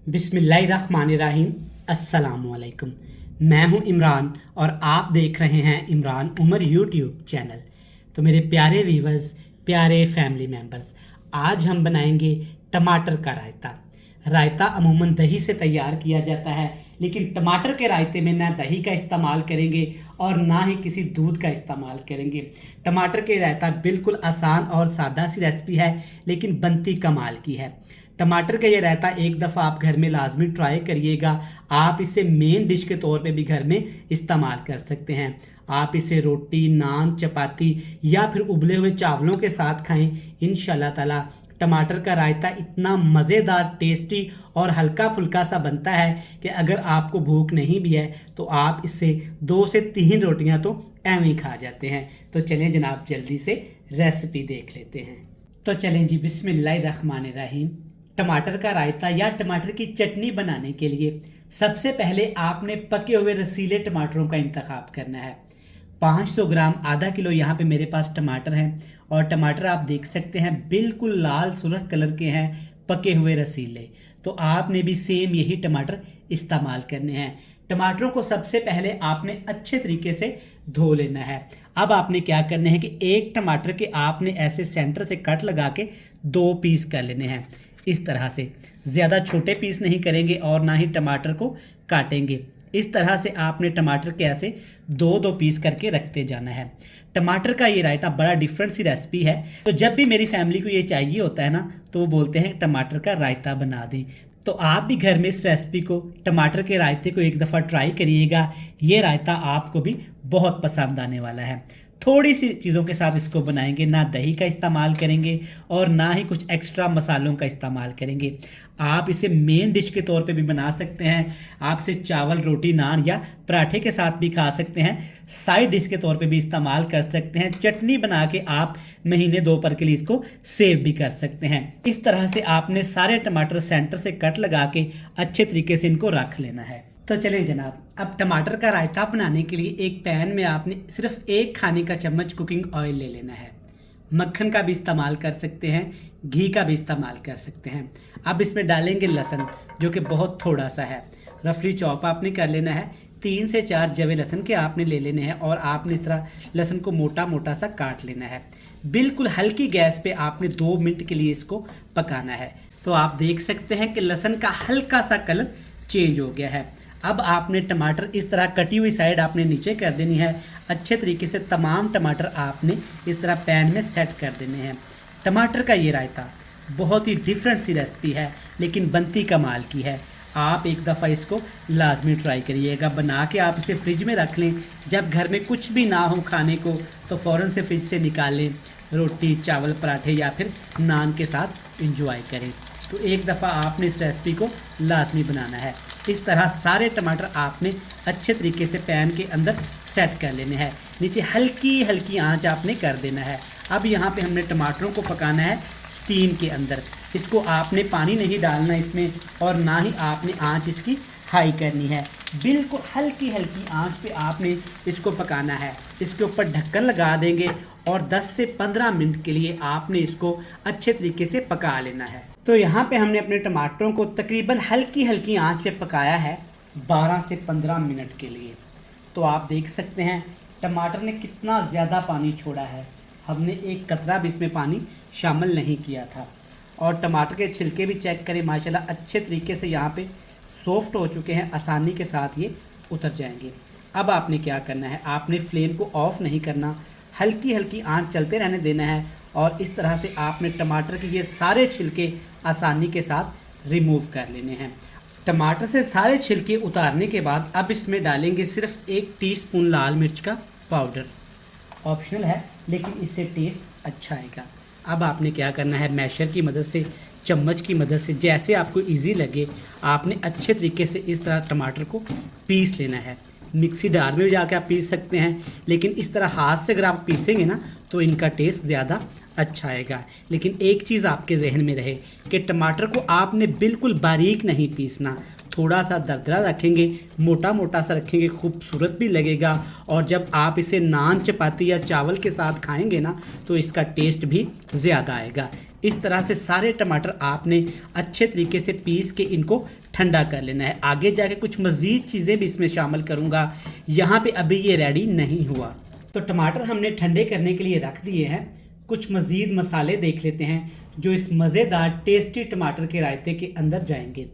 बिस्मिल्लाहिर्रहमानिर्रहीम। अस्सलामुअलैकुम। मैं हूं इमरान और आप देख रहे हैं इमरान उमर यूट्यूब चैनल। तो मेरे प्यारे व्यूवर्स, प्यारे फैमिली मेम्बर्स, आज हम बनाएंगे टमाटर का रायता। रायता अमूमन दही से तैयार किया जाता है, लेकिन टमाटर के रायते में ना दही का इस्तेमाल करेंगे और ना ही किसी दूध का इस्तेमाल करेंगे। टमाटर के रायता बिल्कुल आसान और सादा सी रेसिपी है, लेकिन बनती कमाल की है। टमाटर का ये रायता एक दफ़ा आप घर में लाजमी ट्राई करिएगा। आप इसे मेन डिश के तौर पे भी घर में इस्तेमाल कर सकते हैं। आप इसे रोटी, नान, चपाती या फिर उबले हुए चावलों के साथ खाएं। इंशाल्लाह ताला टमाटर का रायता इतना मज़ेदार, टेस्टी और हल्का फुल्का सा बनता है कि अगर आपको भूख नहीं भी है तो आप इससे 2 से 3 रोटियां तो एवं ही खा जाते हैं। तो चलें जनाब, जल्दी से रेसिपी देख लेते हैं। तो चलें जी, बिस्मिल्लाहिर्रहमानिर्रहीम। टमाटर का रायता या टमाटर की चटनी बनाने के लिए सबसे पहले आपने पके हुए रसीले टमाटरों का इंतखाब करना है। 500 ग्राम, आधा किलो यहाँ पे मेरे पास टमाटर हैं और टमाटर आप देख सकते हैं बिल्कुल लाल सुर्ख कलर के हैं, पके हुए रसीले। तो आपने भी सेम यही टमाटर इस्तेमाल करने हैं। टमाटरों को सबसे पहले आपने अच्छे तरीके से धो लेना है। अब आपने क्या करना है कि एक टमाटर के आपने ऐसे सेंटर से कट लगा के 2 पीस कर लेने हैं। इस तरह से ज़्यादा छोटे पीस नहीं करेंगे और ना ही टमाटर को काटेंगे। इस तरह से आपने टमाटर के ऐसे 2-2 पीस करके रखते जाना है। टमाटर का ये रायता बड़ा डिफरेंट सी रेसिपी है। तो जब भी मेरी फैमिली को ये चाहिए होता है ना, तो वो बोलते हैं टमाटर का रायता बना दें। तो आप भी घर में इस रेसिपी को, टमाटर के रायते को एक दफ़ा ट्राई करिएगा। ये रायता आपको भी बहुत पसंद आने वाला है। थोड़ी सी चीज़ों के साथ इसको बनाएंगे, ना दही का इस्तेमाल करेंगे और ना ही कुछ एक्स्ट्रा मसालों का इस्तेमाल करेंगे। आप इसे मेन डिश के तौर पे भी बना सकते हैं। आप इसे चावल, रोटी, नान या पराठे के साथ भी खा सकते हैं। साइड डिश के तौर पे भी इस्तेमाल कर सकते हैं। चटनी बना के आप महीने 2 पर के लिए इसको सेव भी कर सकते हैं। इस तरह से आपने सारे टमाटर सेंटर से कट लगा के अच्छे तरीके से इनको रख लेना है। तो चलें जनाब, अब टमाटर का रायता बनाने के लिए एक पैन में आपने सिर्फ 1 खाने का चम्मच कुकिंग ऑयल ले लेना है। मक्खन का भी इस्तेमाल कर सकते हैं, घी का भी इस्तेमाल कर सकते हैं। अब इसमें डालेंगे लहसुन, जो कि बहुत थोड़ा सा है। रफली चॉप आपने कर लेना है। 3 से 4 जवे लहसुन के आपने ले लेने हैं और आपने इस तरह लहसुन को मोटा मोटा सा काट लेना है। बिल्कुल हल्की गैस पे आपने 2 मिनट के लिए इसको पकाना है। तो आप देख सकते हैं कि लहसुन का हल्का सा कलर चेंज हो गया है। अब आपने टमाटर इस तरह कटी हुई साइड आपने नीचे कर देनी है। अच्छे तरीके से तमाम टमाटर आपने इस तरह पैन में सेट कर देने हैं। टमाटर का ये रायता बहुत ही डिफरेंट सी रेसिपी है, लेकिन बनती कमाल की है। आप एक दफ़ा इसको लाजमी ट्राई करिएगा। बना के आप इसे फ्रिज में रख लें। जब घर में कुछ भी ना हो खाने को तो फ़ौरन से फ्रिज से निकाल लें, रोटी, चावल, पराठे या फिर नान के साथ इंजॉय करें। तो एक दफ़ा आपने इस रेसिपी को लाजमी बनाना है। इस तरह सारे टमाटर आपने अच्छे तरीके से पैन के अंदर सेट कर लेने हैं। नीचे हल्की हल्की आंच आपने कर देना है। अब यहाँ पे हमने टमाटरों को पकाना है स्टीम के अंदर। इसको आपने पानी नहीं डालना इसमें और ना ही आपने आंच इसकी हाई करनी है। बिल्कुल हल्की हल्की आंच पे आपने इसको पकाना है। इसके ऊपर ढक्कन लगा देंगे और 10 से 15 मिनट के लिए आपने इसको अच्छे तरीके से पका लेना है। तो यहाँ पे हमने अपने टमाटरों को तकरीबन हल्की हल्की आंच पे पकाया है 12 से 15 मिनट के लिए। तो आप देख सकते हैं टमाटर ने कितना ज़्यादा पानी छोड़ा है। हमने एक कतरा भी इसमें पानी शामिल नहीं किया था। और टमाटर के छिलके भी चेक करें, माशाल्लाह अच्छे तरीके से यहाँ पे सॉफ्ट हो चुके हैं, आसानी के साथ ये उतर जाएंगे। अब आपने क्या करना है, आपने फ्लेम को ऑफ़ नहीं करना, हल्की हल्की आंच चलते रहने देना है और इस तरह से आपने टमाटर के ये सारे छिलके आसानी के साथ रिमूव कर लेने हैं। टमाटर से सारे छिलके उतारने के बाद अब इसमें डालेंगे सिर्फ 1 टीस्पून लाल मिर्च का पाउडर। ऑप्शनल है, लेकिन इससे टेस्ट अच्छा आएगा। अब आपने क्या करना है, मैशर की मदद से, चम्मच की मदद से, जैसे आपको इजी लगे, आपने अच्छे तरीके से इस तरह टमाटर को पीस लेना है। मिक्सी जार में भी जाके आप पीस सकते हैं, लेकिन इस तरह हाथ से अगर आप पीसेंगे ना तो इनका टेस्ट ज़्यादा अच्छा आएगा। लेकिन एक चीज़ आपके जहन में रहे कि टमाटर को आपने बिल्कुल बारीक नहीं पीसना, थोड़ा सा दरदरा रखेंगे, मोटा मोटा सा रखेंगे, खूबसूरत भी लगेगा। और जब आप इसे नान, चपाती या चावल के साथ खाएंगे ना तो इसका टेस्ट भी ज़्यादा आएगा। इस तरह से सारे टमाटर आपने अच्छे तरीके से पीस के इनको ठंडा कर लेना है। आगे जाके कुछ मज़ीद चीज़ें भी इसमें शामिल करूँगा, यहाँ पे अभी ये रेडी नहीं हुआ। तो टमाटर हमने ठंडे करने के लिए रख दिए हैं। कुछ मज़ीद मसाले देख लेते हैं जो इस मज़ेदार टेस्टी टमाटर के रायते के अंदर जाएंगे।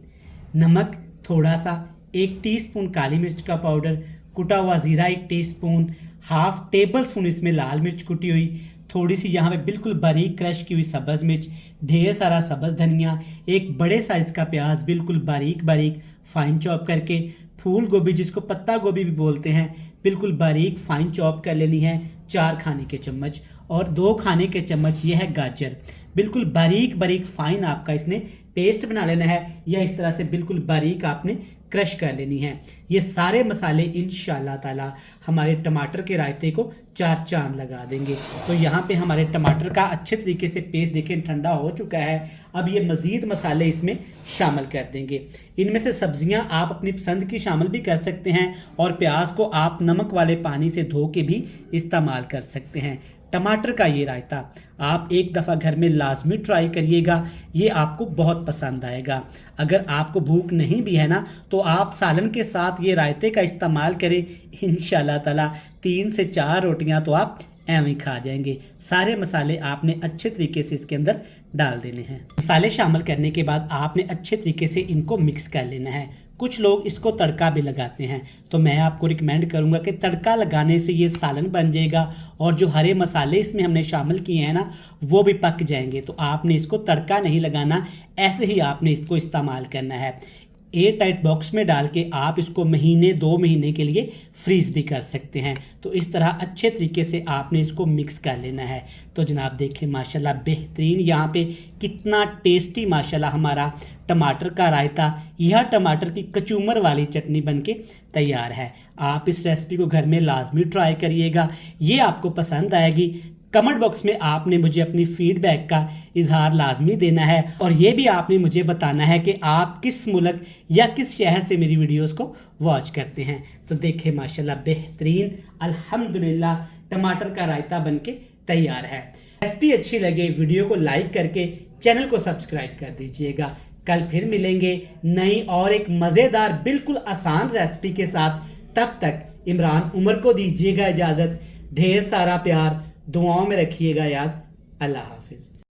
नमक थोड़ा सा, 1 टीस्पून काली मिर्च का पाउडर, कुटा हुआ ज़ीरा 1 टीस्पून, हाफ टेबल स्पून इसमें लाल मिर्च कुटी हुई, थोड़ी सी यहाँ पे बिल्कुल बारीक क्रश की हुई सब्ज़ मिर्च, ढेर सारा सब्ज़ धनिया, एक बड़े साइज़ का प्याज बिल्कुल बारीक बारीक फाइन चॉप करके, फूल गोभी जिसको पत्ता गोभी भी बोलते हैं बिल्कुल बारीक फाइन चॉप कर लेनी है 4 खाने के चम्मच, और 2 खाने के चम्मच ये है गाजर, बिल्कुल बारीक बारीक फाइन आपका इसने पेस्ट बना लेना है, या इस तरह से बिल्कुल बारीक आपने क्रश कर लेनी है। ये सारे मसाले इंशाल्लाह ताला हमारे टमाटर के रायते को 4 चांद लगा देंगे। तो यहाँ पे हमारे टमाटर का अच्छे तरीके से पेस्ट देखें ठंडा हो चुका है। अब ये मज़ीद मसाले इसमें शामिल कर देंगे। इनमें से सब्जियाँ आप अपनी पसंद की शामिल भी कर सकते हैं, और प्याज को आप नमक वाले पानी से धो के भी इस्तेमाल कर सकते हैं। टमाटर का ये रायता आप एक दफ़ा घर में लाजमी ट्राई करिएगा, ये आपको बहुत पसंद आएगा। अगर आपको भूख नहीं भी है ना, तो आप सालन के साथ ये रायते का इस्तेमाल करें, इंशाल्लाह ताला 3 से 4 रोटियां तो आप एवं ही खा जाएंगे। सारे मसाले आपने अच्छे तरीके से इसके अंदर डाल देने हैं। मसाले शामिल करने के बाद आपने अच्छे तरीके से इनको मिक्स कर लेना है। कुछ लोग इसको तड़का भी लगाते हैं, तो मैं आपको रिकमेंड करूंगा कि तड़का लगाने से ये सालन बन जाएगा, और जो हरे मसाले इसमें हमने शामिल किए हैं ना, वो भी पक जाएंगे। तो आपने इसको तड़का नहीं लगाना, ऐसे ही आपने इसको इस्तेमाल करना है। एयर टाइट बॉक्स में डाल के आप इसको महीने 2 महीने के लिए फ्रीज़ भी कर सकते हैं। तो इस तरह अच्छे तरीके से आपने इसको मिक्स कर लेना है। तो जनाब देखें माशाल्लाह बेहतरीन यहाँ पे कितना टेस्टी माशाल्लाह हमारा टमाटर का रायता, यह टमाटर की कचूमर वाली चटनी बनके तैयार है। आप इस रेसिपी को घर में लाजमी ट्राई करिएगा, ये आपको पसंद आएगी। कमेंट बॉक्स में आपने मुझे अपनी फीडबैक का इजहार लाजमी देना है, और ये भी आपने मुझे बताना है कि आप किस मुल्क या किस शहर से मेरी वीडियोस को वॉच करते हैं। तो देखें माशाल्लाह बेहतरीन अल्हम्दुलिल्लाह टमाटर का रायता बनके तैयार है। रेसिपी अच्छी लगे वीडियो को लाइक करके चैनल को सब्सक्राइब कर दीजिएगा। कल फिर मिलेंगे नई और एक मज़ेदार बिल्कुल आसान रेसिपी के साथ। तब तक इमरान उमर को दीजिएगा इजाज़त। ढेर सारा प्यार दुआओं में रखिएगा याद। अल्लाह।